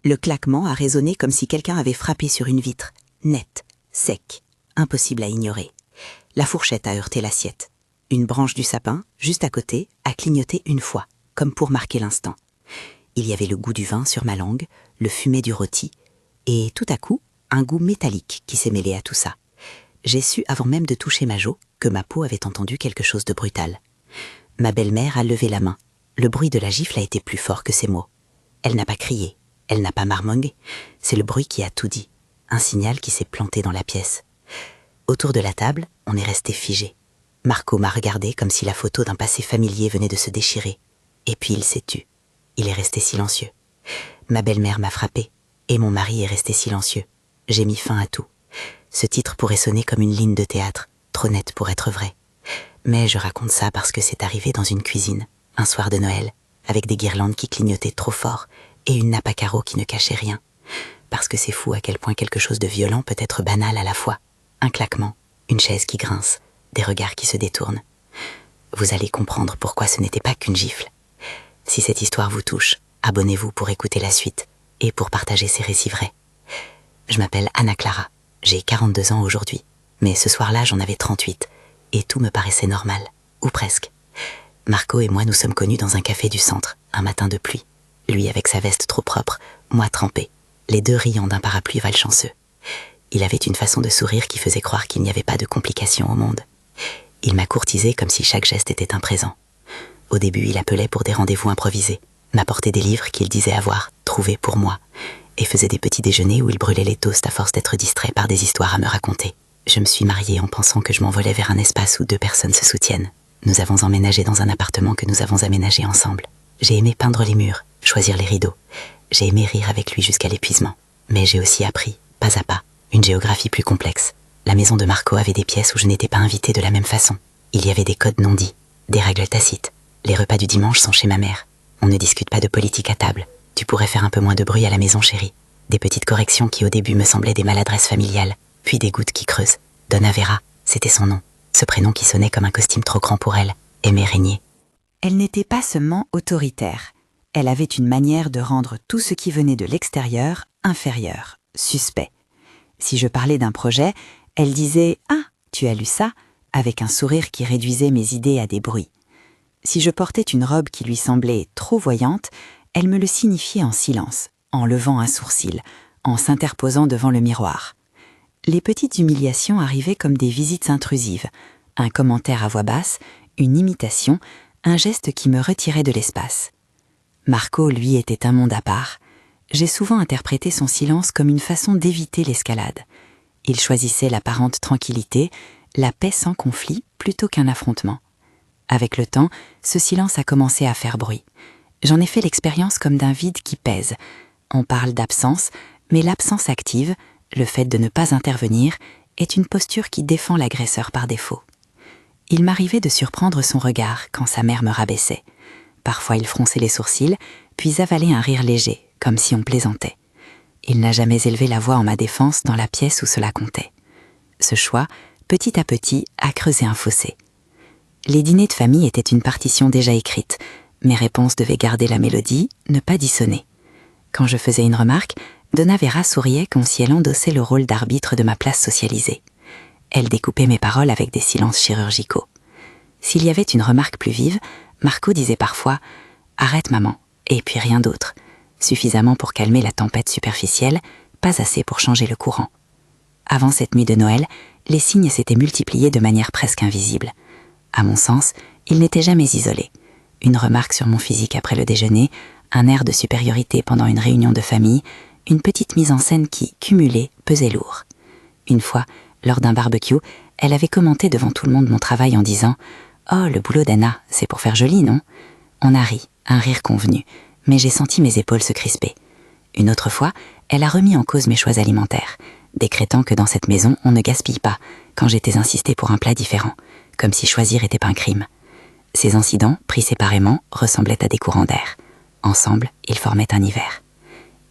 Le claquement a résonné comme si quelqu'un avait frappé sur une vitre, net, sec, impossible à ignorer. La fourchette a heurté l'assiette. Une branche du sapin, juste à côté, a clignoté une fois, comme pour marquer l'instant. Il y avait le goût du vin sur ma langue, le fumet du rôti, et tout à coup, un goût métallique qui s'est mêlé à tout ça. J'ai su, avant même de toucher ma joue, que ma peau avait entendu quelque chose de brutal. Ma belle-mère a levé la main. Le bruit de la gifle a été plus fort que ses mots. Elle n'a pas crié, elle n'a pas marmonné. C'est le bruit qui a tout dit, un signal qui s'est planté dans la pièce. Autour de la table, on est resté figé. Marco m'a regardé comme si la photo d'un passé familier venait de se déchirer. Et puis il s'est tu. Il est resté silencieux. Ma belle-mère m'a frappé, et mon mari est resté silencieux. J'ai mis fin à tout. Ce titre pourrait sonner comme une ligne de théâtre, trop nette pour être vrai. Mais je raconte ça parce que c'est arrivé dans une cuisine, un soir de Noël, avec des guirlandes qui clignotaient trop fort, et une nappe à carreaux qui ne cachait rien. Parce que c'est fou à quel point quelque chose de violent peut être banal à la fois. Un claquement, une chaise qui grince, des regards qui se détournent. Vous allez comprendre pourquoi ce n'était pas qu'une gifle. Si cette histoire vous touche, abonnez-vous pour écouter la suite et pour partager ces récits vrais. Je m'appelle Anna Clara, j'ai 42 ans aujourd'hui, mais ce soir-là j'en avais 38 et tout me paraissait normal, ou presque. Marco et moi nous sommes connus dans un café du centre, un matin de pluie. Lui avec sa veste trop propre, moi trempée, les deux riant d'un parapluie malchanceux. Il avait une façon de sourire qui faisait croire qu'il n'y avait pas de complications au monde. Il m'a courtisé comme si chaque geste était un présent. Au début, il appelait pour des rendez-vous improvisés, m'apportait des livres qu'il disait avoir trouvés pour moi, et faisait des petits déjeuners où il brûlait les toasts à force d'être distrait par des histoires à me raconter. Je me suis mariée en pensant que je m'envolais vers un espace où deux personnes se soutiennent. Nous avons emménagé dans un appartement que nous avons aménagé ensemble. J'ai aimé peindre les murs, choisir les rideaux. J'ai aimé rire avec lui jusqu'à l'épuisement. Mais j'ai aussi appris, pas à pas, une géographie plus complexe. La maison de Marco avait des pièces où je n'étais pas invitée de la même façon. Il y avait des codes non dits, des règles tacites. Les repas du dimanche sont chez ma mère. On ne discute pas de politique à table. Tu pourrais faire un peu moins de bruit à la maison, chérie. Des petites corrections qui au début me semblaient des maladresses familiales, puis des gouttes qui creusent. Donna Vera, c'était son nom. Ce prénom qui sonnait comme un costume trop grand pour elle. Aimait régner. Elle n'était pas seulement autoritaire. Elle avait une manière de rendre tout ce qui venait de l'extérieur inférieur, suspect. Si je parlais d'un projet, elle disait « Ah, tu as lu ça ?» avec un sourire qui réduisait mes idées à des bruits. Si je portais une robe qui lui semblait trop voyante, elle me le signifiait en silence, en levant un sourcil, en s'interposant devant le miroir. Les petites humiliations arrivaient comme des visites intrusives, un commentaire à voix basse, une imitation, un geste qui me retirait de l'espace. Marco, lui, était un monde à part. J'ai souvent interprété son silence comme une façon d'éviter l'escalade. Il choisissait l'apparente tranquillité, la paix sans conflit, plutôt qu'un affrontement. Avec le temps, ce silence a commencé à faire bruit. J'en ai fait l'expérience comme d'un vide qui pèse. On parle d'absence, mais l'absence active, le fait de ne pas intervenir, est une posture qui défend l'agresseur par défaut. Il m'arrivait de surprendre son regard quand sa mère me rabaissait. Parfois il fronçait les sourcils, puis avalait un rire léger, comme si on plaisantait. Il n'a jamais élevé la voix en ma défense dans la pièce où cela comptait. Ce choix, petit à petit, a creusé un fossé. Les dîners de famille étaient une partition déjà écrite. Mes réponses devaient garder la mélodie, ne pas dissonner. Quand je faisais une remarque, Donna Vera souriait comme si elle endossait le rôle d'arbitre de ma place socialisée. Elle découpait mes paroles avec des silences chirurgicaux. S'il y avait une remarque plus vive, Marco disait parfois « Arrête maman », et puis rien d'autre. Suffisamment pour calmer la tempête superficielle, pas assez pour changer le courant. Avant cette nuit de Noël, les signes s'étaient multipliés de manière presque invisible. À mon sens, ils n'étaient jamais isolés. Une remarque sur mon physique après le déjeuner, un air de supériorité pendant une réunion de famille, une petite mise en scène qui, cumulée, pesait lourd. Une fois, lors d'un barbecue, elle avait commenté devant tout le monde mon travail en disant « Oh, le boulot d'Anna, c'est pour faire joli, non ?» On a ri, un rire convenu, mais j'ai senti mes épaules se crisper. Une autre fois, elle a remis en cause mes choix alimentaires, décrétant que dans cette maison, on ne gaspille pas, quand j'étais insistée pour un plat différent, comme si choisir était un crime. Ces incidents, pris séparément, ressemblaient à des courants d'air. Ensemble, ils formaient un hiver.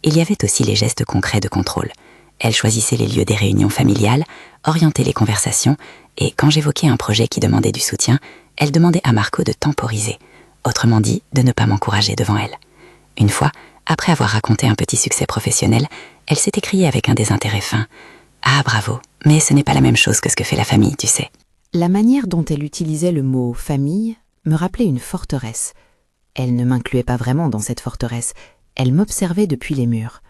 Il y avait aussi les gestes concrets de contrôle. Elle choisissait les lieux des réunions familiales, orientait les conversations, et quand j'évoquais un projet qui demandait du soutien, elle demandait à Marco de temporiser, autrement dit, de ne pas m'encourager devant elle. Une fois, Après avoir raconté un petit succès professionnel, elle s'est écriée avec un désintérêt fin. « Ah, bravo, mais ce n'est pas la même chose que ce que fait la famille, tu sais. » La manière dont elle utilisait le mot « famille » me rappelait une forteresse. Elle ne m'incluait pas vraiment dans cette forteresse, elle m'observait depuis les murs.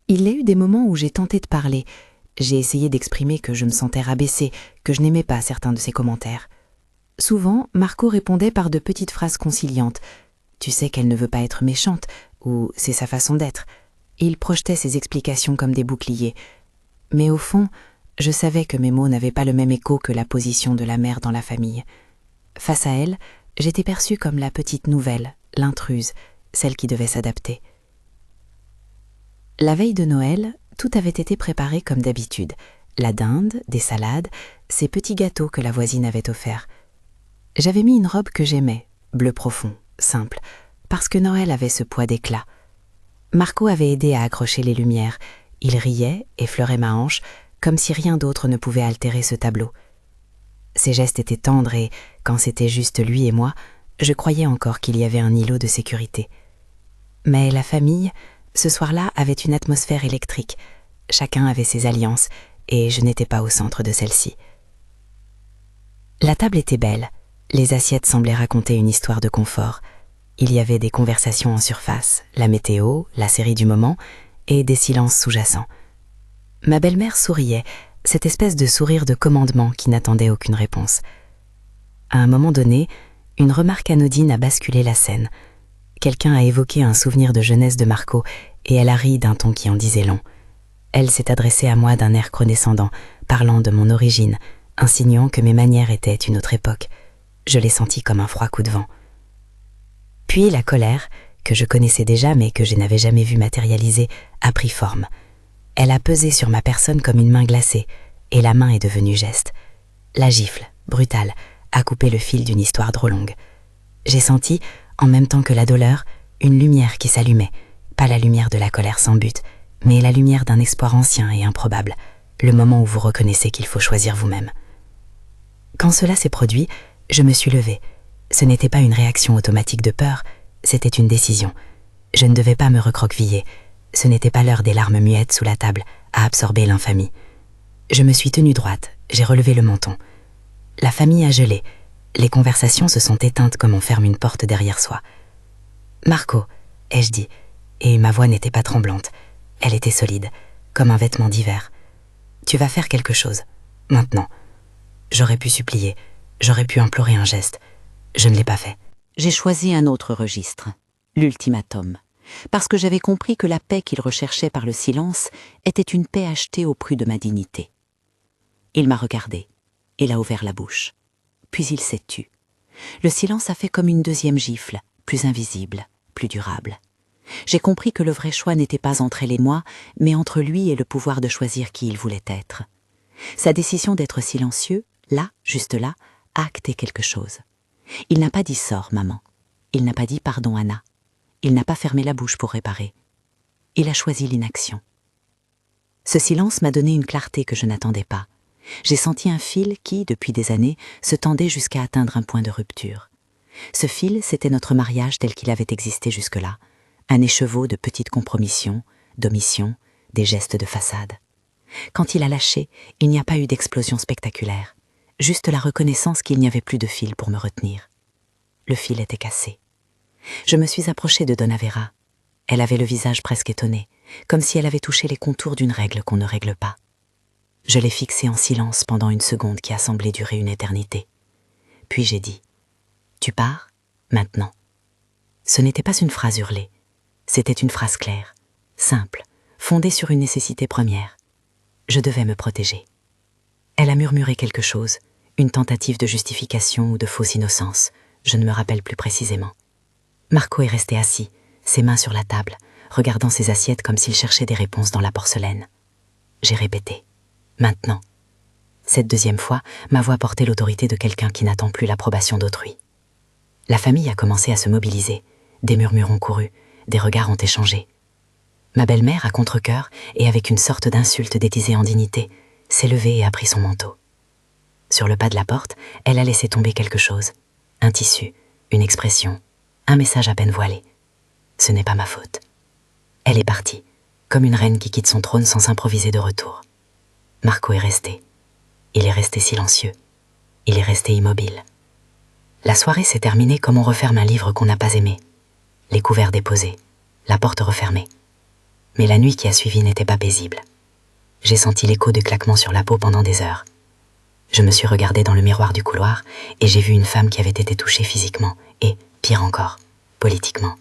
Il y a eu des moments où j'ai tenté de parler. J'ai essayé d'exprimer que je me sentais rabaissée, que je n'aimais pas certains de ses commentaires. Souvent, Marco répondait par de petites phrases conciliantes. Tu sais qu'elle ne veut pas être méchante, ou c'est sa façon d'être. Il projetait ses explications comme des boucliers. Mais au fond, je savais que mes mots n'avaient pas le même écho que la position de la mère dans la famille. Face à elle, j'étais perçue comme la petite nouvelle, l'intruse, celle qui devait s'adapter. La veille de Noël, tout avait été préparé comme d'habitude. La dinde, des salades, ces petits gâteaux que la voisine avait offerts. J'avais mis une robe que j'aimais, bleu profond, simple, parce que Noël avait ce poids d'éclat. Marco avait aidé à accrocher les lumières. Il riait, effleurait ma hanche, comme si rien d'autre ne pouvait altérer ce tableau. Ses gestes étaient tendres et, quand c'était juste lui et moi, je croyais encore qu'il y avait un îlot de sécurité. Mais la famille, ce soir-là, avait une atmosphère électrique. Chacun avait ses alliances, et je n'étais pas au centre de celle-ci. La table était belle. Les assiettes semblaient raconter une histoire de confort. Il y avait des conversations en surface, la météo, la série du moment, et des silences sous-jacents. Ma belle-mère souriait, cette espèce de sourire de commandement qui n'attendait aucune réponse. À un moment donné, une remarque anodine a basculé la scène. Quelqu'un a évoqué un souvenir de jeunesse de Marco, et elle a ri d'un ton qui en disait long. Elle s'est adressée à moi d'un air condescendant, parlant de mon origine, insinuant que mes manières étaient une autre époque. Je l'ai senti comme un froid coup de vent. Puis la colère, que je connaissais déjà mais que je n'avais jamais vue matérialiser, a pris forme. Elle a pesé sur ma personne comme une main glacée, et la main est devenue geste. La gifle, brutale, a coupé le fil d'une histoire trop longue. J'ai senti, en même temps que la douleur, une lumière qui s'allumait, pas la lumière de la colère sans but, mais la lumière d'un espoir ancien et improbable, le moment où vous reconnaissez qu'il faut choisir vous-même. Quand cela s'est produit, je me suis levée. Ce n'était pas une réaction automatique de peur, c'était une décision. Je ne devais pas me recroqueviller. Ce n'était pas l'heure des larmes muettes sous la table, à absorber l'infamie. Je me suis tenue droite, j'ai relevé le menton. La famille a gelé. Les conversations se sont éteintes comme on ferme une porte derrière soi. « Marco », ai-je dit, et ma voix n'était pas tremblante. Elle était solide, comme un vêtement d'hiver. « Tu vas faire quelque chose, maintenant. » J'aurais pu supplier, j'aurais pu implorer un geste. Je ne l'ai pas fait. J'ai choisi un autre registre, l'ultimatum, parce que j'avais compris que la paix qu'il recherchait par le silence était une paix achetée au prix de ma dignité. Il m'a regardé, il a ouvert la bouche, puis il s'est tu. Le silence a fait comme une deuxième gifle, plus invisible, plus durable. J'ai compris que le vrai choix n'était pas entre elle et moi, mais entre lui et le pouvoir de choisir qui il voulait être. Sa décision d'être silencieux, là, juste là, a acté quelque chose. Il n'a pas dit « sors, maman ». Il n'a pas dit « pardon, Anna ». Il n'a pas fermé la bouche pour réparer. Il a choisi l'inaction. Ce silence m'a donné une clarté que je n'attendais pas. J'ai senti un fil qui, depuis des années, se tendait jusqu'à atteindre un point de rupture. Ce fil, c'était notre mariage tel qu'il avait existé jusque-là. Un écheveau de petites compromissions, d'omissions, des gestes de façade. Quand il a lâché, il n'y a pas eu d'explosion spectaculaire. Juste la reconnaissance qu'il n'y avait plus de fil pour me retenir. Le fil était cassé. Je me suis approchée de Donna Vera. Elle avait le visage presque étonné, comme si elle avait touché les contours d'une règle qu'on ne règle pas. Je l'ai fixée en silence pendant une seconde qui a semblé durer une éternité. Puis j'ai dit « Tu pars, maintenant ». Ce n'était pas une phrase hurlée, c'était une phrase claire, simple, fondée sur une nécessité première. Je devais me protéger. Elle a murmuré quelque chose, une tentative de justification ou de fausse innocence, je ne me rappelle plus précisément. Marco est resté assis, ses mains sur la table, regardant ses assiettes comme s'il cherchait des réponses dans la porcelaine. J'ai répété « Maintenant ». Cette deuxième fois, ma voix portait l'autorité de quelqu'un qui n'attend plus l'approbation d'autrui. La famille a commencé à se mobiliser, des murmures ont couru, des regards ont échangé. Ma belle-mère, à contre-cœur et avec une sorte d'insulte déguisée en dignité, s'est levée et a pris son manteau. Sur le pas de la porte, elle a laissé tomber quelque chose. Un tissu, une expression, un message à peine voilé. Ce n'est pas ma faute. Elle est partie, comme une reine qui quitte son trône sans s'improviser de retour. Marco est resté. Il est resté silencieux. Il est resté immobile. La soirée s'est terminée comme on referme un livre qu'on n'a pas aimé. Les couverts déposés, la porte refermée. Mais la nuit qui a suivi n'était pas paisible. J'ai senti l'écho de claquements sur la peau pendant des heures. Je me suis regardée dans le miroir du couloir et j'ai vu une femme qui avait été touchée physiquement et, pire encore, politiquement,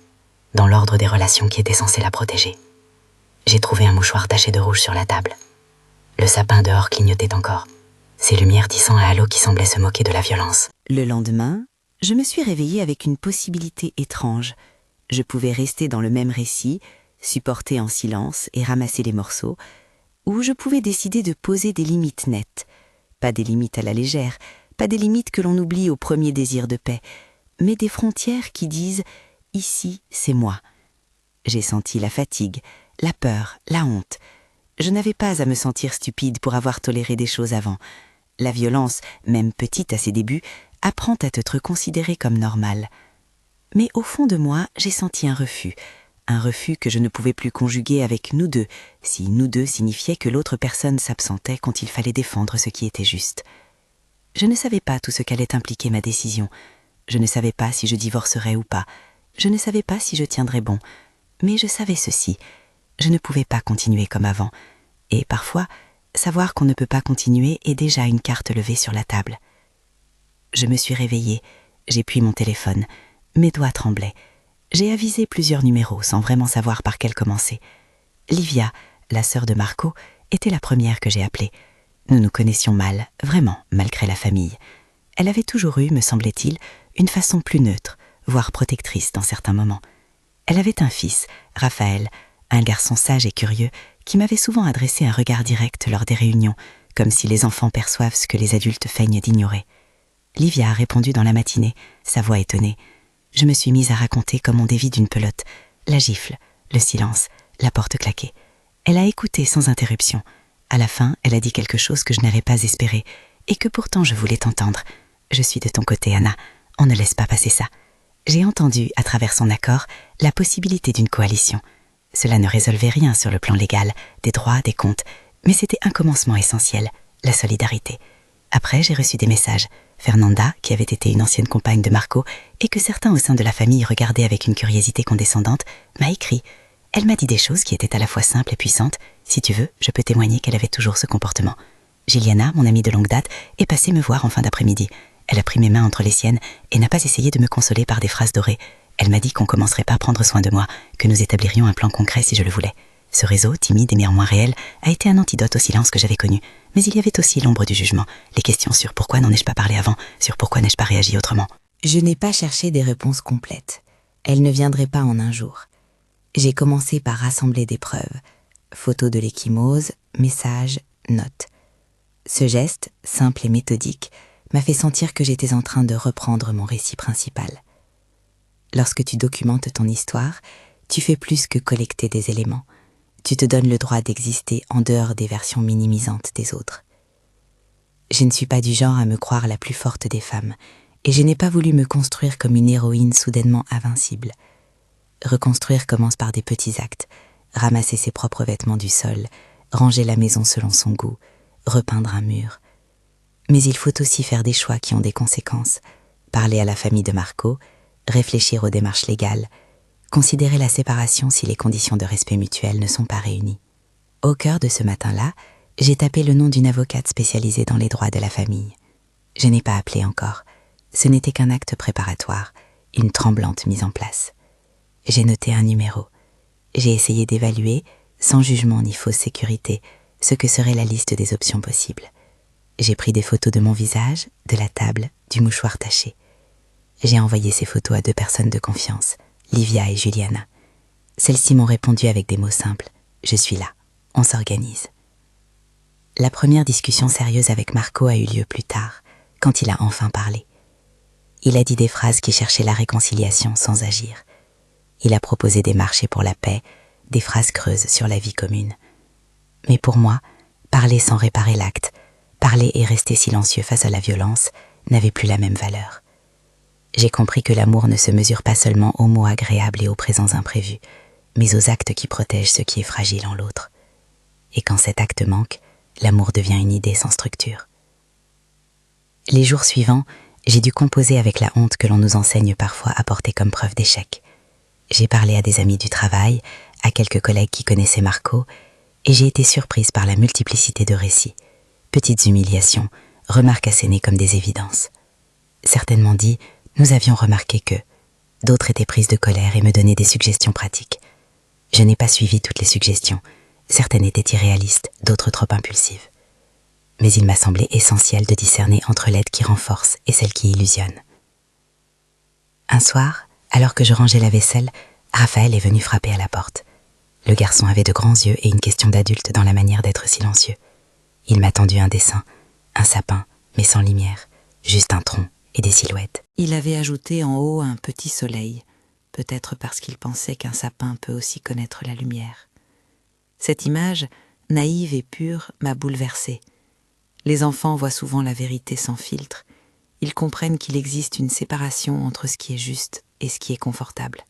dans l'ordre des relations qui étaient censées la protéger. J'ai trouvé un mouchoir taché de rouge sur la table. Le sapin dehors clignotait encore, ses lumières tissant un halo qui semblait se moquer de la violence. Le lendemain, je me suis réveillée avec une possibilité étrange. Je pouvais rester dans le même récit, supporter en silence et ramasser les morceaux, ou je pouvais décider de poser des limites nettes. Pas des limites à la légère, pas des limites que l'on oublie au premier désir de paix, mais des frontières qui disent « ici, c'est moi ». J'ai senti la fatigue, la peur, la honte. Je n'avais pas à me sentir stupide pour avoir toléré des choses avant. La violence, même petite à ses débuts, apprend à te considérer comme normal. Mais au fond de moi, j'ai senti un refus que je ne pouvais plus conjuguer avec nous deux, si nous deux signifiait que l'autre personne s'absentait quand il fallait défendre ce qui était juste. Je ne savais pas tout ce qu'allait impliquer ma décision. Je ne savais pas si je divorcerais ou pas. Je ne savais pas si je tiendrais bon. Mais je savais ceci. Je ne pouvais pas continuer comme avant. Et parfois, savoir qu'on ne peut pas continuer est déjà une carte levée sur la table. Je me suis réveillée. J'ai pris mon téléphone. Mes doigts tremblaient. J'ai avisé plusieurs numéros sans vraiment savoir par quel commencer. Livia, la sœur de Marco, était la première que j'ai appelée. Nous nous connaissions mal, vraiment, malgré la famille. Elle avait toujours eu, me semblait-il, une façon plus neutre, voire protectrice dans certains moments. Elle avait un fils, Raphaël, un garçon sage et curieux, qui m'avait souvent adressé un regard direct lors des réunions, comme si les enfants perçoivent ce que les adultes feignent d'ignorer. Livia a répondu dans la matinée, sa voix étonnée. Je me suis mise à raconter comme on dévie d'une pelote, la gifle, le silence, la porte claquée. Elle a écouté sans interruption. À la fin, elle a dit quelque chose que je n'avais pas espéré, et que pourtant je voulais entendre. Je suis de ton côté, Anna. On ne laisse pas passer ça. J'ai entendu, à travers son accord, la possibilité d'une coalition. Cela ne résolvait rien sur le plan légal, des droits, des comptes, mais c'était un commencement essentiel, la solidarité. Après, j'ai reçu des messages. Fernanda, qui avait été une ancienne compagne de Marco, et que certains au sein de la famille regardaient avec une curiosité condescendante, m'a écrit. Elle m'a dit des choses qui étaient à la fois simples et puissantes. Si tu veux, je peux témoigner qu'elle avait toujours ce comportement. Giliana, mon amie de longue date, est passée me voir en fin d'après-midi. Elle a pris mes mains entre les siennes et n'a pas essayé de me consoler par des phrases dorées. Elle m'a dit qu'on commencerait par prendre soin de moi, que nous établirions un plan concret si je le voulais. Ce réseau, timide et néanmoins réel, a été un antidote au silence que j'avais connu. Mais il y avait aussi l'ombre du jugement, les questions sur pourquoi n'en ai-je pas parlé avant, sur pourquoi n'ai-je pas réagi autrement. Je n'ai pas cherché des réponses complètes. Elles ne viendraient pas en un jour. J'ai commencé par rassembler des preuves. Photos de l'ecchymose, messages, notes. Ce geste, simple et méthodique, m'a fait sentir que j'étais en train de reprendre mon récit principal. Lorsque tu documentes ton histoire, tu fais plus que collecter des éléments. Tu te donnes le droit d'exister en dehors des versions minimisantes des autres. Je ne suis pas du genre à me croire la plus forte des femmes, et je n'ai pas voulu me construire comme une héroïne soudainement invincible. Reconstruire commence par des petits actes, ramasser ses propres vêtements du sol, ranger la maison selon son goût, repeindre un mur. Mais il faut aussi faire des choix qui ont des conséquences, parler à la famille de Marco, réfléchir aux démarches légales, considérer la séparation si les conditions de respect mutuel ne sont pas réunies. Au cœur de ce matin-là, j'ai tapé le nom d'une avocate spécialisée dans les droits de la famille. Je n'ai pas appelé encore. Ce n'était qu'un acte préparatoire, une tremblante mise en place. J'ai noté un numéro. J'ai essayé d'évaluer, sans jugement ni fausse sécurité, ce que serait la liste des options possibles. J'ai pris des photos de mon visage, de la table, du mouchoir taché. J'ai envoyé ces photos à 2 personnes de confiance, Livia et Juliana. Celles-ci m'ont répondu avec des mots simples. Je suis là. On s'organise. La première discussion sérieuse avec Marco a eu lieu plus tard, quand il a enfin parlé. Il a dit des phrases qui cherchaient la réconciliation sans agir. Il a proposé des marchés pour la paix, des phrases creuses sur la vie commune. Mais pour moi, parler sans réparer l'acte, parler et rester silencieux face à la violence, n'avait plus la même valeur. J'ai compris que l'amour ne se mesure pas seulement aux mots agréables et aux présents imprévus, mais aux actes qui protègent ce qui est fragile en l'autre. Et quand cet acte manque, l'amour devient une idée sans structure. Les jours suivants, j'ai dû composer avec la honte que l'on nous enseigne parfois à porter comme preuve d'échec. J'ai parlé à des amis du travail, à quelques collègues qui connaissaient Marco, et j'ai été surprise par la multiplicité de récits, petites humiliations, remarques assénées comme des évidences. Certaines m'ont dit « nous avions remarqué que », d'autres étaient prises de colère et me donnaient des suggestions pratiques. Je n'ai pas suivi toutes les suggestions, certaines étaient irréalistes, d'autres trop impulsives. Mais il m'a semblé essentiel de discerner entre l'aide qui renforce et celle qui illusionne. Un soir, alors que je rangeais la vaisselle, Raphaël est venu frapper à la porte. Le garçon avait de grands yeux et une question d'adulte dans la manière d'être silencieux. Il m'a tendu un dessin, un sapin, mais sans lumière, juste un tronc et des silhouettes. Il avait ajouté en haut un petit soleil, peut-être parce qu'il pensait qu'un sapin peut aussi connaître la lumière. Cette image, naïve et pure, m'a bouleversée. Les enfants voient souvent la vérité sans filtre. Ils comprennent qu'il existe une séparation entre ce qui est juste et ce qui est confortable.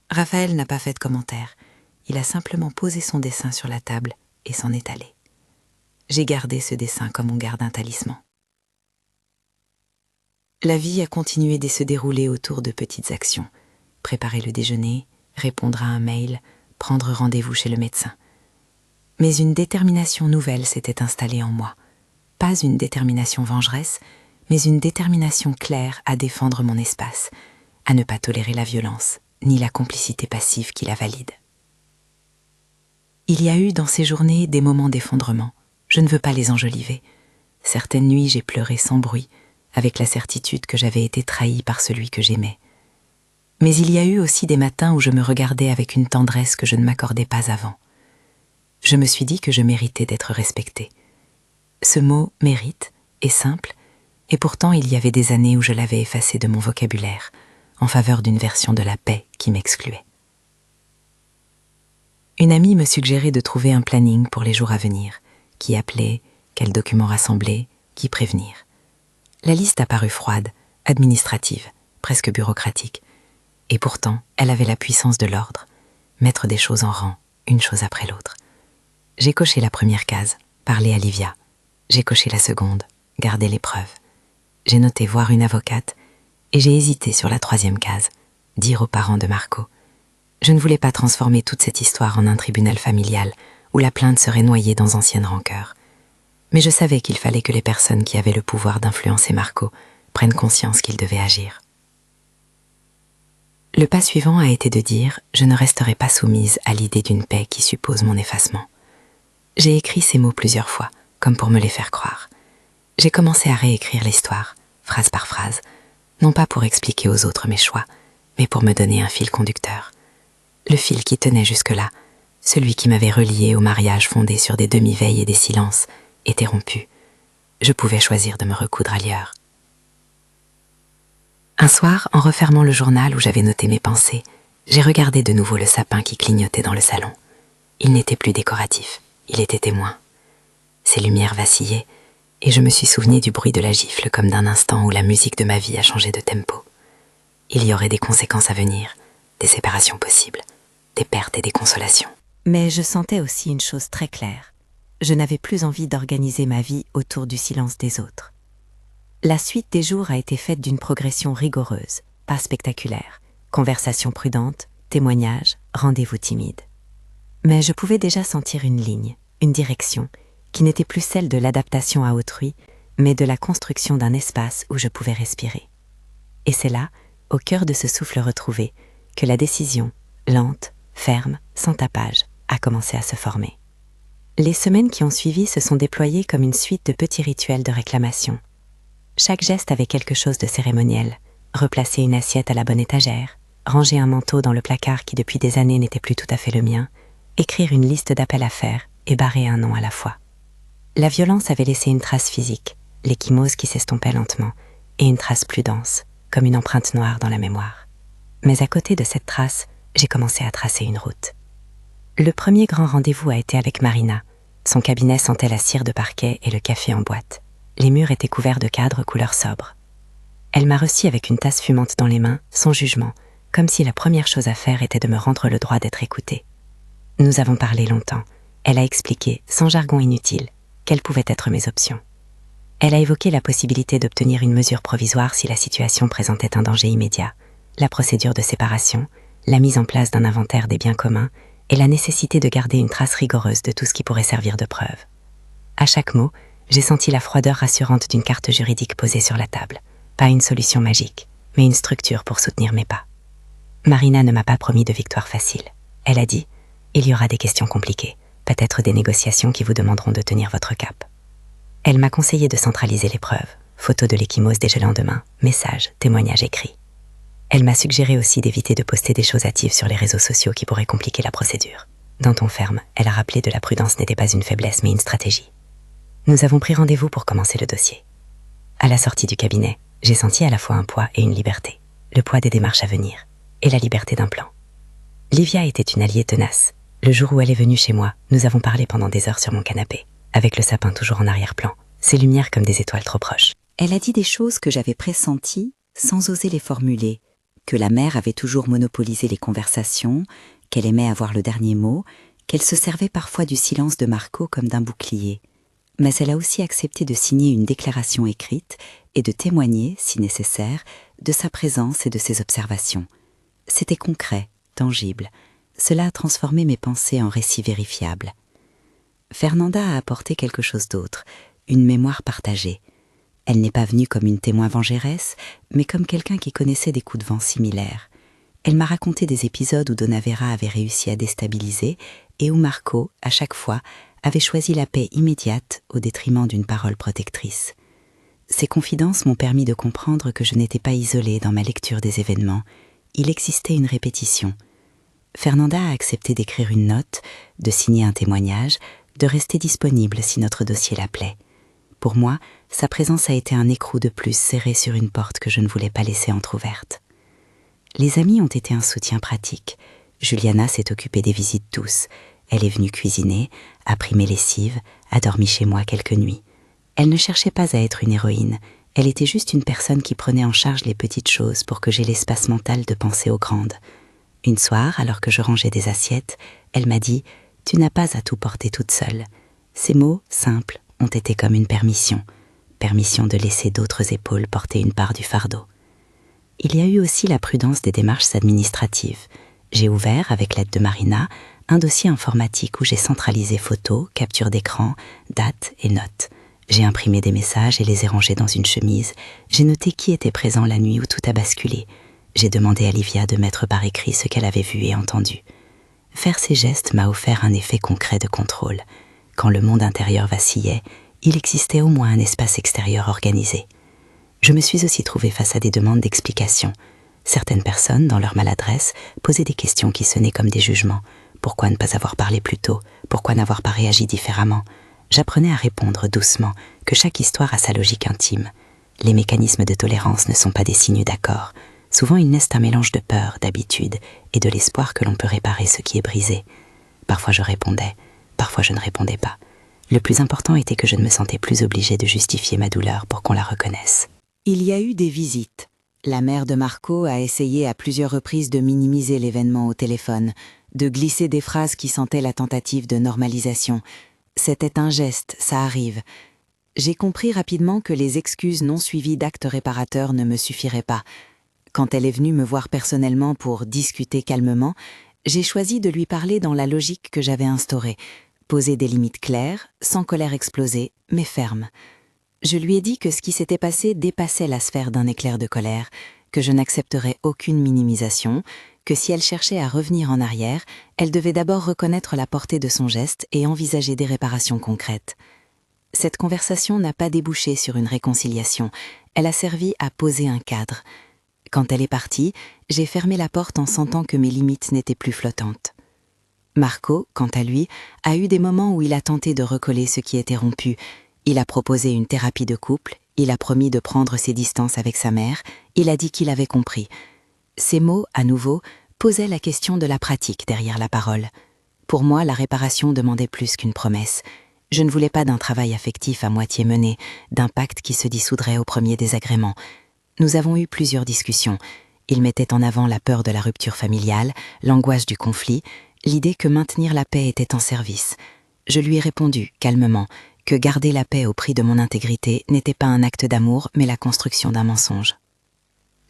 Raphaël n'a pas fait de commentaire. Il a simplement posé son dessin sur la table et s'en est allé. J'ai gardé ce dessin comme on garde un talisman. La vie a continué de se dérouler autour de petites actions. Préparer le déjeuner, répondre à un mail, prendre rendez-vous chez le médecin. Mais une détermination nouvelle s'était installée en moi. Pas une détermination vengeresse, mais une détermination claire à défendre mon espace, à ne pas tolérer la violence, ni la complicité passive qui la valide. Il y a eu dans ces journées des moments d'effondrement. Je ne veux pas les enjoliver. Certaines nuits, j'ai pleuré sans bruit, avec la certitude que j'avais été trahie par celui que j'aimais. Mais il y a eu aussi des matins où je me regardais avec une tendresse que je ne m'accordais pas avant. Je me suis dit que je méritais d'être respectée. Ce mot « mérite » est simple, et pourtant il y avait des années où je l'avais effacé de mon vocabulaire, en faveur d'une version de la paix qui m'excluait. Une amie me suggérait de trouver un planning pour les jours à venir, qui appeler, quels documents rassembler, qui prévenir. La liste a paru froide, administrative, presque bureaucratique, et pourtant elle avait la puissance de l'ordre, mettre des choses en rang, une chose après l'autre. J'ai coché la première case, parler à Livia. J'ai coché la seconde, garder les preuves. J'ai noté voir une avocate et j'ai hésité sur la troisième case, dire aux parents de Marco. Je ne voulais pas transformer toute cette histoire en un tribunal familial où la plainte serait noyée dans anciennes rancœurs. Mais je savais qu'il fallait que les personnes qui avaient le pouvoir d'influencer Marco prennent conscience qu'ils devaient agir. Le pas suivant a été de dire « je ne resterai pas soumise à l'idée d'une paix qui suppose mon effacement ». J'ai écrit ces mots plusieurs fois, comme pour me les faire croire. J'ai commencé à réécrire l'histoire, phrase par phrase, non pas pour expliquer aux autres mes choix, mais pour me donner un fil conducteur. Le fil qui tenait jusque-là, celui qui m'avait relié au mariage fondé sur des demi-veilles et des silences, était rompu. Je pouvais choisir de me recoudre ailleurs. Un soir, en refermant le journal où j'avais noté mes pensées, j'ai regardé de nouveau le sapin qui clignotait dans le salon. Il n'était plus décoratif, il était témoin. Ses lumières vacillaient, et je me suis souvenu du bruit de la gifle comme d'un instant où la musique de ma vie a changé de tempo. Il y aurait des conséquences à venir, des séparations possibles, des pertes et des consolations. Mais je sentais aussi une chose très claire. Je n'avais plus envie d'organiser ma vie autour du silence des autres. La suite des jours a été faite d'une progression rigoureuse, pas spectaculaire. Conversation prudente, témoignages, rendez-vous timides. Mais je pouvais déjà sentir une ligne, une direction, qui n'était plus celle de l'adaptation à autrui, mais de la construction d'un espace où je pouvais respirer. Et c'est là, au cœur de ce souffle retrouvé, que la décision, lente, ferme, sans tapage, a commencé à se former. Les semaines qui ont suivi se sont déployées comme une suite de petits rituels de réclamation. Chaque geste avait quelque chose de cérémoniel. Replacer une assiette à la bonne étagère, ranger un manteau dans le placard qui depuis des années n'était plus tout à fait le mien, écrire une liste d'appels à faire et barrer un nom à la fois. La violence avait laissé une trace physique, l'échymose qui s'estompait lentement, et une trace plus dense, comme une empreinte noire dans la mémoire. Mais à côté de cette trace, j'ai commencé à tracer une route. Le premier grand rendez-vous a été avec Marina. Son cabinet sentait la cire de parquet et le café en boîte. Les murs étaient couverts de cadres couleur sobre. Elle m'a reçue avec une tasse fumante dans les mains, sans jugement, comme si la première chose à faire était de me rendre le droit d'être écoutée. Nous avons parlé longtemps. Elle a expliqué, sans jargon inutile, quelles pouvaient être mes options. Elle a évoqué la possibilité d'obtenir une mesure provisoire si la situation présentait un danger immédiat, la procédure de séparation, la mise en place d'un inventaire des biens communs et la nécessité de garder une trace rigoureuse de tout ce qui pourrait servir de preuve. À chaque mot, j'ai senti la froideur rassurante d'une carte juridique posée sur la table. Pas une solution magique, mais une structure pour soutenir mes pas. Marina ne m'a pas promis de victoire facile. Elle a dit « Il y aura des questions compliquées, peut-être des négociations qui vous demanderont de tenir votre cap. » Elle m'a conseillé de centraliser les preuves, photos de l'Ecchymose dès le lendemain, messages, témoignages écrits. Elle m'a suggéré aussi d'éviter de poster des choses hâtives sur les réseaux sociaux qui pourraient compliquer la procédure. D'un ton ferme, elle a rappelé que la prudence n'était pas une faiblesse mais une stratégie. Nous avons pris rendez-vous pour commencer le dossier. À la sortie du cabinet, j'ai senti à la fois un poids et une liberté, le poids des démarches à venir, et la liberté d'un plan. Livia était une alliée tenace. Le jour où elle est venue chez moi, nous avons parlé pendant des heures sur mon canapé, avec le sapin toujours en arrière-plan, ses lumières comme des étoiles trop proches. Elle a dit des choses que j'avais pressenties sans oser les formuler, que la mère avait toujours monopolisé les conversations, qu'elle aimait avoir le dernier mot, qu'elle se servait parfois du silence de Marco comme d'un bouclier. Mais elle a aussi accepté de signer une déclaration écrite et de témoigner, si nécessaire, de sa présence et de ses observations. C'était concret, tangible. Cela a transformé mes pensées en récits vérifiables. Fernanda a apporté quelque chose d'autre, une mémoire partagée. Elle n'est pas venue comme une témoin vengeresse, mais comme quelqu'un qui connaissait des coups de vent similaires. Elle m'a raconté des épisodes où Donavera avait réussi à déstabiliser et où Marco, à chaque fois, avait choisi la paix immédiate au détriment d'une parole protectrice. Ces confidences m'ont permis de comprendre que je n'étais pas isolée dans ma lecture des événements. Il existait une répétition. Fernanda a accepté d'écrire une note, de signer un témoignage, de rester disponible si notre dossier l'appelait. Pour moi, sa présence a été un écrou de plus serré sur une porte que je ne voulais pas laisser entr'ouverte. Les amis ont été un soutien pratique. Juliana s'est occupée des visites douces. Elle est venue cuisiner, a pris mes lessives, a dormi chez moi quelques nuits. Elle ne cherchait pas à être une héroïne, elle était juste une personne qui prenait en charge les petites choses pour que j'aie l'espace mental de penser aux grandes. Une soir, alors que je rangeais des assiettes, elle m'a dit « Tu n'as pas à tout porter toute seule ». Ces mots, simples, ont été comme une permission de laisser d'autres épaules porter une part du fardeau. Il y a eu aussi la prudence des démarches administratives. J'ai ouvert, avec l'aide de Marina, un dossier informatique où j'ai centralisé photos, captures d'écran, dates et notes. J'ai imprimé des messages et les ai rangés dans une chemise. J'ai noté qui était présent la nuit où tout a basculé. J'ai demandé à Livia de mettre par écrit ce qu'elle avait vu et entendu. Faire ces gestes m'a offert un effet concret de contrôle. Quand le monde intérieur vacillait, il existait au moins un espace extérieur organisé. Je me suis aussi trouvée face à des demandes d'explications. Certaines personnes, dans leur maladresse, posaient des questions qui sonnaient comme des jugements. Pourquoi ne pas avoir parlé plus tôt? Pourquoi n'avoir pas réagi différemment? J'apprenais à répondre doucement que chaque histoire a sa logique intime. Les mécanismes de tolérance ne sont pas des signes d'accord. Souvent, ils naissent un mélange de peur, d'habitude et de l'espoir que l'on peut réparer ce qui est brisé. Parfois je répondais, parfois je ne répondais pas. Le plus important était que je ne me sentais plus obligée de justifier ma douleur pour qu'on la reconnaisse. Il y a eu des visites. La mère de Marco a essayé à plusieurs reprises de minimiser l'événement au téléphone, de glisser des phrases qui sentaient la tentative de normalisation. C'était un geste, ça arrive. J'ai compris rapidement que les excuses non suivies d'actes réparateurs ne me suffiraient pas. Quand elle est venue me voir personnellement pour discuter calmement, j'ai choisi de lui parler dans la logique que j'avais instaurée, poser des limites claires, sans colère explosée, mais ferme. Je lui ai dit que ce qui s'était passé dépassait la sphère d'un éclair de colère, que je n'accepterais aucune minimisation, que si elle cherchait à revenir en arrière, elle devait d'abord reconnaître la portée de son geste et envisager des réparations concrètes. Cette conversation n'a pas débouché sur une réconciliation, elle a servi à poser un cadre. Quand elle est partie, j'ai fermé la porte en sentant que mes limites n'étaient plus flottantes. Marco, quant à lui, a eu des moments où il a tenté de recoller ce qui était rompu. Il a proposé une thérapie de couple, il a promis de prendre ses distances avec sa mère, il a dit qu'il avait compris. Ces mots, à nouveau, posaient la question de la pratique derrière la parole. Pour moi, la réparation demandait plus qu'une promesse. Je ne voulais pas d'un travail affectif à moitié mené, d'un pacte qui se dissoudrait au premier désagrément. Nous avons eu plusieurs discussions. Il mettait en avant la peur de la rupture familiale, l'angoisse du conflit, l'idée que maintenir la paix était en service. Je lui ai répondu, calmement, que garder la paix au prix de mon intégrité n'était pas un acte d'amour, mais la construction d'un mensonge.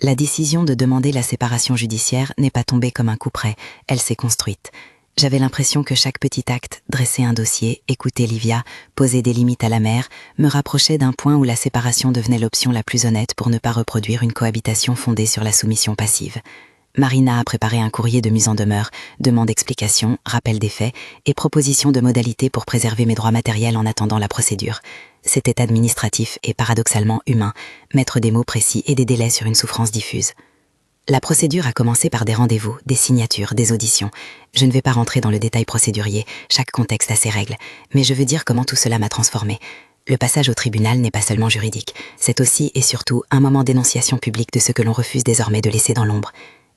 La décision de demander la séparation judiciaire n'est pas tombée comme un coup près, elle s'est construite. J'avais l'impression que chaque petit acte, dresser un dossier, écouter Livia, poser des limites à la mère, me rapprochait d'un point où la séparation devenait l'option la plus honnête pour ne pas reproduire une cohabitation fondée sur la soumission passive. Marina a préparé un courrier de mise en demeure, demande d'explication, rappel des faits et proposition de modalités pour préserver mes droits matériels en attendant la procédure. C'était administratif et paradoxalement humain, mettre des mots précis et des délais sur une souffrance diffuse. La procédure a commencé par des rendez-vous, des signatures, des auditions. Je ne vais pas rentrer dans le détail procédurier, chaque contexte a ses règles, mais je veux dire comment tout cela m'a transformée. Le passage au tribunal n'est pas seulement juridique, c'est aussi et surtout un moment d'énonciation publique de ce que l'on refuse désormais de laisser dans l'ombre.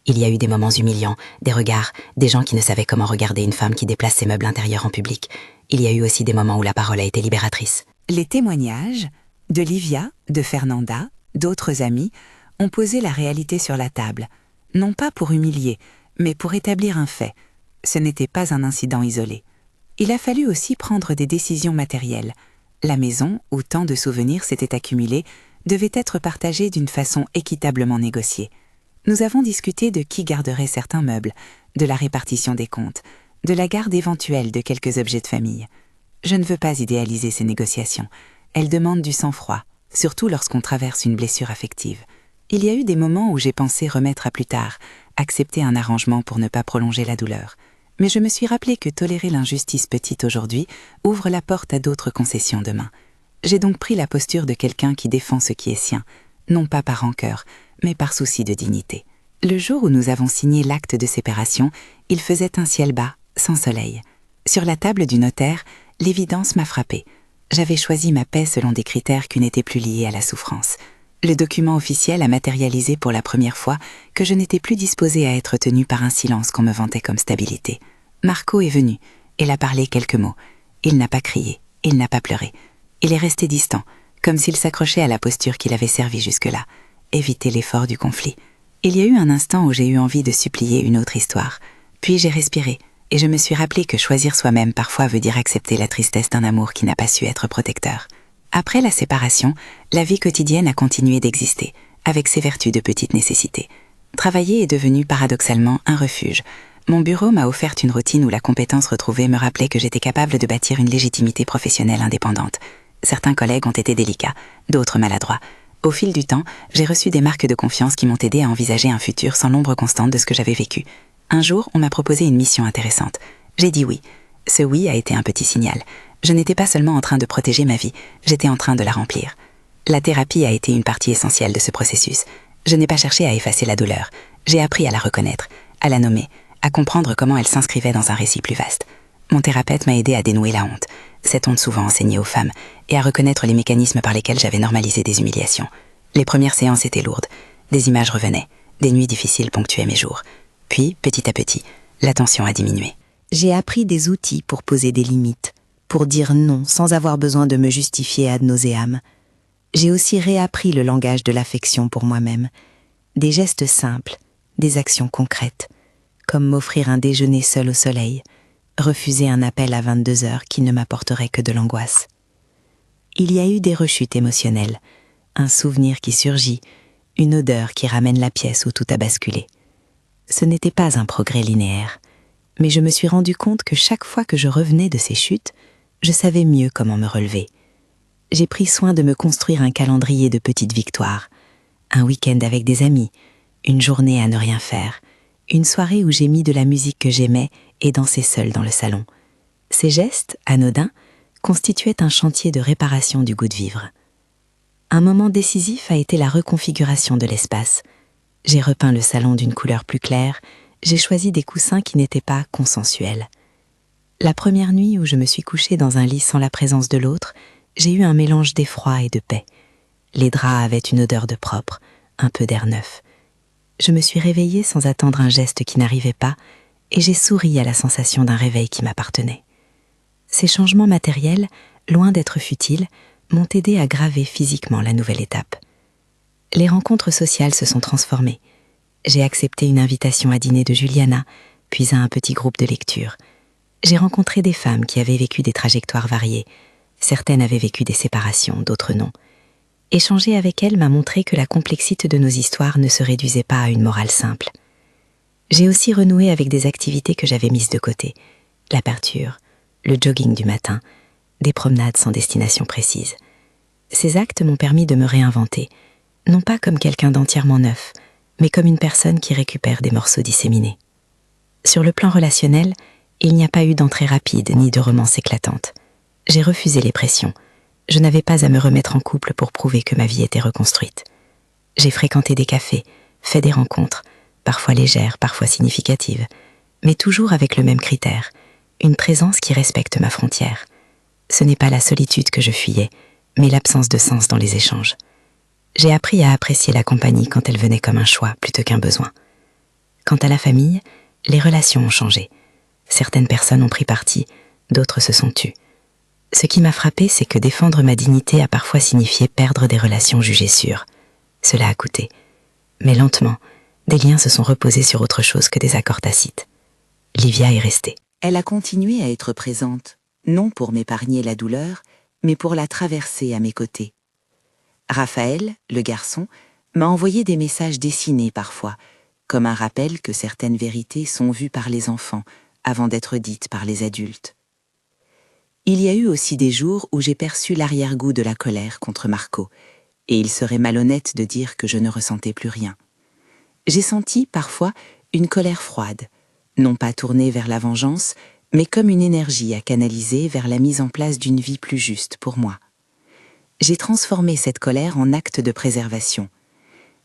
Il y a eu des moments humiliants, des regards, des gens qui ne savaient comment regarder une femme qui déplace ses meubles intérieurs en public. Il y a eu aussi des moments où la parole a été libératrice. Les témoignages de Livia, de Fernanda, d'autres amis, ont posé la réalité sur la table, non pas pour humilier, mais pour établir un fait. Ce n'était pas un incident isolé. Il a fallu aussi prendre des décisions matérielles. La maison, où tant de souvenirs s'étaient accumulés, devait être partagée d'une façon équitablement négociée. Nous avons discuté de qui garderait certains meubles, de la répartition des comptes, de la garde éventuelle de quelques objets de famille. Je ne veux pas idéaliser ces négociations. Elles demandent du sang-froid, surtout lorsqu'on traverse une blessure affective. Il y a eu des moments où j'ai pensé remettre à plus tard, accepter un arrangement pour ne pas prolonger la douleur. Mais je me suis rappelé que tolérer l'injustice petite aujourd'hui ouvre la porte à d'autres concessions demain. J'ai donc pris la posture de quelqu'un qui défend ce qui est sien, non pas par rancœur, mais par souci de dignité. Le jour où nous avons signé l'acte de séparation, il faisait un ciel bas, sans soleil. Sur la table du notaire, l'évidence m'a frappée. J'avais choisi ma paix selon des critères qui n'étaient plus liés à la souffrance. Le document officiel a matérialisé pour la première fois que je n'étais plus disposée à être tenue par un silence qu'on me vantait comme stabilité. Marco est venu, il a parlé quelques mots. Il n'a pas crié, il n'a pas pleuré. Il est resté distant, comme s'il s'accrochait à la posture qu'il avait servie jusque-là, éviter l'effort du conflit. Il y a eu un instant où j'ai eu envie de supplier une autre histoire. Puis j'ai respiré, et je me suis rappelé que choisir soi-même parfois veut dire accepter la tristesse d'un amour qui n'a pas su être protecteur. Après la séparation, la vie quotidienne a continué d'exister, avec ses vertus de petite nécessité. Travailler est devenu paradoxalement un refuge. Mon bureau m'a offert une routine où la compétence retrouvée me rappelait que j'étais capable de bâtir une légitimité professionnelle indépendante. Certains collègues ont été délicats, d'autres maladroits. Au fil du temps, j'ai reçu des marques de confiance qui m'ont aidé à envisager un futur sans l'ombre constante de ce que j'avais vécu. Un jour, on m'a proposé une mission intéressante. J'ai dit oui. Ce oui a été un petit signal. Je n'étais pas seulement en train de protéger ma vie, j'étais en train de la remplir. La thérapie a été une partie essentielle de ce processus. Je n'ai pas cherché à effacer la douleur. J'ai appris à la reconnaître, à la nommer, à comprendre comment elle s'inscrivait dans un récit plus vaste. Mon thérapeute m'a aidé à dénouer la honte, cette honte souvent enseignée aux femmes, et à reconnaître les mécanismes par lesquels j'avais normalisé des humiliations. Les premières séances étaient lourdes. Des images revenaient. Des nuits difficiles ponctuaient mes jours. Puis, petit à petit, la tension a diminué. J'ai appris des outils pour poser des limites, pour dire non sans avoir besoin de me justifier ad nauseam. J'ai aussi réappris le langage de l'affection pour moi-même. Des gestes simples, des actions concrètes, comme m'offrir un déjeuner seul au soleil, refuser un appel à 22h qui ne m'apporterait que de l'angoisse. Il y a eu des rechutes émotionnelles, un souvenir qui surgit, une odeur qui ramène la pièce où tout a basculé. Ce n'était pas un progrès linéaire, mais je me suis rendu compte que chaque fois que je revenais de ces chutes, je savais mieux comment me relever. J'ai pris soin de me construire un calendrier de petites victoires, un week-end avec des amis, une journée à ne rien faire, une soirée où j'ai mis de la musique que j'aimais et dansé seule dans le salon. Ces gestes, anodins, constituaient un chantier de réparation du goût de vivre. Un moment décisif a été la reconfiguration de l'espace. J'ai repeint le salon d'une couleur plus claire, j'ai choisi des coussins qui n'étaient pas consensuels. La première nuit où je me suis couchée dans un lit sans la présence de l'autre, j'ai eu un mélange d'effroi et de paix. Les draps avaient une odeur de propre, un peu d'air neuf. Je me suis réveillée sans attendre un geste qui n'arrivait pas, et j'ai souri à la sensation d'un réveil qui m'appartenait. Ces changements matériels, loin d'être futiles, m'ont aidé à graver physiquement la nouvelle étape. Les rencontres sociales se sont transformées. J'ai accepté une invitation à dîner de Juliana, puis à un petit groupe de lecture. J'ai rencontré des femmes qui avaient vécu des trajectoires variées. Certaines avaient vécu des séparations, d'autres non. Échanger avec elles m'a montré que la complexité de nos histoires ne se réduisait pas à une morale simple. J'ai aussi renoué avec des activités que j'avais mises de côté. La peinture, le jogging du matin, des promenades sans destination précise. Ces actes m'ont permis de me réinventer, non pas comme quelqu'un d'entièrement neuf, mais comme une personne qui récupère des morceaux disséminés. Sur le plan relationnel, il n'y a pas eu d'entrée rapide ni de romance éclatante. J'ai refusé les pressions. Je n'avais pas à me remettre en couple pour prouver que ma vie était reconstruite. J'ai fréquenté des cafés, fait des rencontres, parfois légères, parfois significatives, mais toujours avec le même critère, une présence qui respecte ma frontière. Ce n'est pas la solitude que je fuyais, mais l'absence de sens dans les échanges. J'ai appris à apprécier la compagnie quand elle venait comme un choix plutôt qu'un besoin. Quant à la famille, les relations ont changé. Certaines personnes ont pris parti, d'autres se sont tues. Ce qui m'a frappé, c'est que défendre ma dignité a parfois signifié perdre des relations jugées sûres. Cela a coûté. Mais lentement, des liens se sont reposés sur autre chose que des accords tacites. Livia est restée. Elle a continué à être présente, non pour m'épargner la douleur, mais pour la traverser à mes côtés. Raphaël, le garçon, m'a envoyé des messages dessinés parfois, comme un rappel que certaines vérités sont vues par les enfants avant d'être dites par les adultes. Il y a eu aussi des jours où j'ai perçu l'arrière-goût de la colère contre Marco, et il serait malhonnête de dire que je ne ressentais plus rien. J'ai senti, parfois, une colère froide, non pas tournée vers la vengeance, mais comme une énergie à canaliser vers la mise en place d'une vie plus juste pour moi. J'ai transformé cette colère en acte de préservation.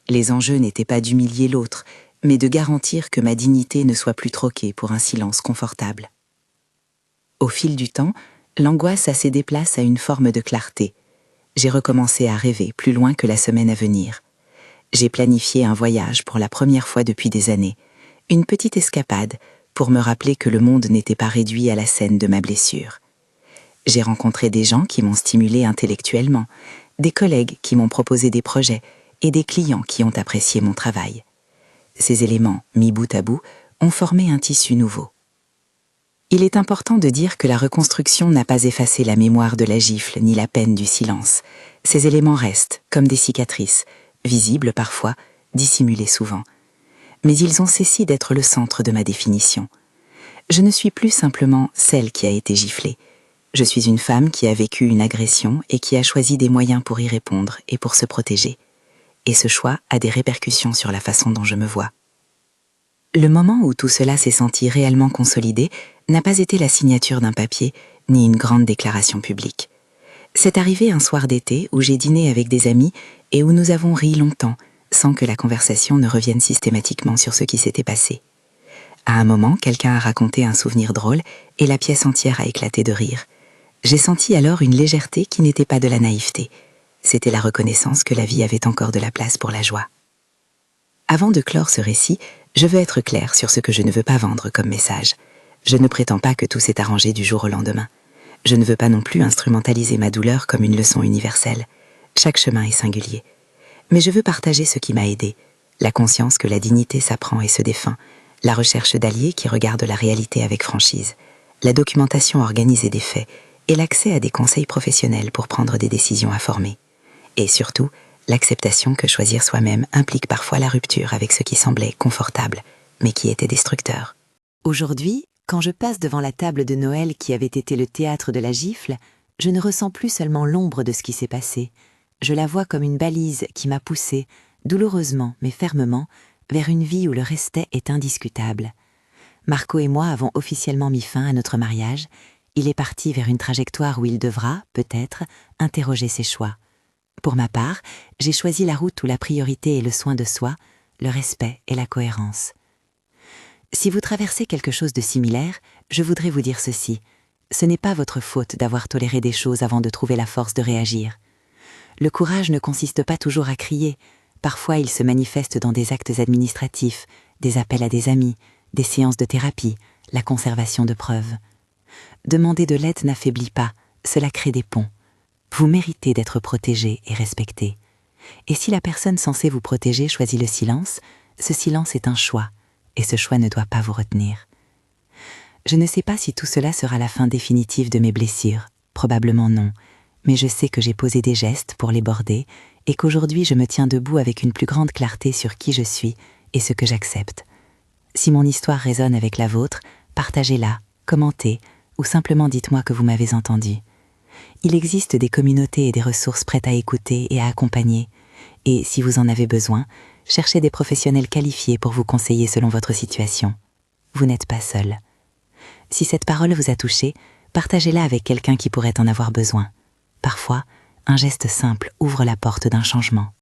Les enjeux n'étaient pas d'humilier l'autre, mais de garantir que ma dignité ne soit plus troquée pour un silence confortable. Au fil du temps, l'angoisse a cédé place à une forme de clarté. J'ai recommencé à rêver plus loin que la semaine à venir. J'ai planifié un voyage pour la première fois depuis des années, une petite escapade pour me rappeler que le monde n'était pas réduit à la scène de ma blessure. J'ai rencontré des gens qui m'ont stimulé intellectuellement, des collègues qui m'ont proposé des projets et des clients qui ont apprécié mon travail. Ces éléments, mis bout à bout, ont formé un tissu nouveau. Il est important de dire que la reconstruction n'a pas effacé la mémoire de la gifle ni la peine du silence. Ces éléments restent, comme des cicatrices, visibles parfois, dissimulés souvent. Mais ils ont cessé d'être le centre de ma définition. Je ne suis plus simplement celle qui a été giflée. Je suis une femme qui a vécu une agression et qui a choisi des moyens pour y répondre et pour se protéger. Et ce choix a des répercussions sur la façon dont je me vois. Le moment où tout cela s'est senti réellement consolidé n'a pas été la signature d'un papier, ni une grande déclaration publique. C'est arrivé un soir d'été où j'ai dîné avec des amis et où nous avons ri longtemps, sans que la conversation ne revienne systématiquement sur ce qui s'était passé. À un moment, quelqu'un a raconté un souvenir drôle et la pièce entière a éclaté de rire. J'ai senti alors une légèreté qui n'était pas de la naïveté. C'était la reconnaissance que la vie avait encore de la place pour la joie. Avant de clore ce récit, je veux être claire sur ce que je ne veux pas vendre comme message. Je ne prétends pas que tout s'est arrangé du jour au lendemain. Je ne veux pas non plus instrumentaliser ma douleur comme une leçon universelle. Chaque chemin est singulier. Mais je veux partager ce qui m'a aidée, la conscience que la dignité s'apprend et se défend, la recherche d'alliés qui regardent la réalité avec franchise, la documentation organisée des faits et l'accès à des conseils professionnels pour prendre des décisions informées. Et surtout, l'acceptation que choisir soi-même implique parfois la rupture avec ce qui semblait confortable, mais qui était destructeur. Aujourd'hui, quand je passe devant la table de Noël qui avait été le théâtre de la gifle, je ne ressens plus seulement l'ombre de ce qui s'est passé. Je la vois comme une balise qui m'a poussée, douloureusement mais fermement, vers une vie où le respect est indiscutable. Marco et moi avons officiellement mis fin à notre mariage. Il est parti vers une trajectoire où il devra, peut-être, interroger ses choix. Pour ma part, j'ai choisi la route où la priorité est le soin de soi, le respect et la cohérence. Si vous traversez quelque chose de similaire, je voudrais vous dire ceci. Ce n'est pas votre faute d'avoir toléré des choses avant de trouver la force de réagir. Le courage ne consiste pas toujours à crier. Parfois, il se manifeste dans des actes administratifs, des appels à des amis, des séances de thérapie, la conservation de preuves. Demander de l'aide n'affaiblit pas, cela crée des ponts. Vous méritez d'être protégé et respecté. Et si la personne censée vous protéger choisit le silence, ce silence est un choix, et ce choix ne doit pas vous retenir. Je ne sais pas si tout cela sera la fin définitive de mes blessures, probablement non, mais je sais que j'ai posé des gestes pour les border et qu'aujourd'hui je me tiens debout avec une plus grande clarté sur qui je suis et ce que j'accepte. Si mon histoire résonne avec la vôtre, partagez-la, commentez ou simplement dites-moi que vous m'avez entendu. Il existe des communautés et des ressources prêtes à écouter et à accompagner, et si vous en avez besoin, cherchez des professionnels qualifiés pour vous conseiller selon votre situation. Vous n'êtes pas seul. Si cette parole vous a touché, partagez-la avec quelqu'un qui pourrait en avoir besoin. Parfois, un geste simple ouvre la porte d'un changement.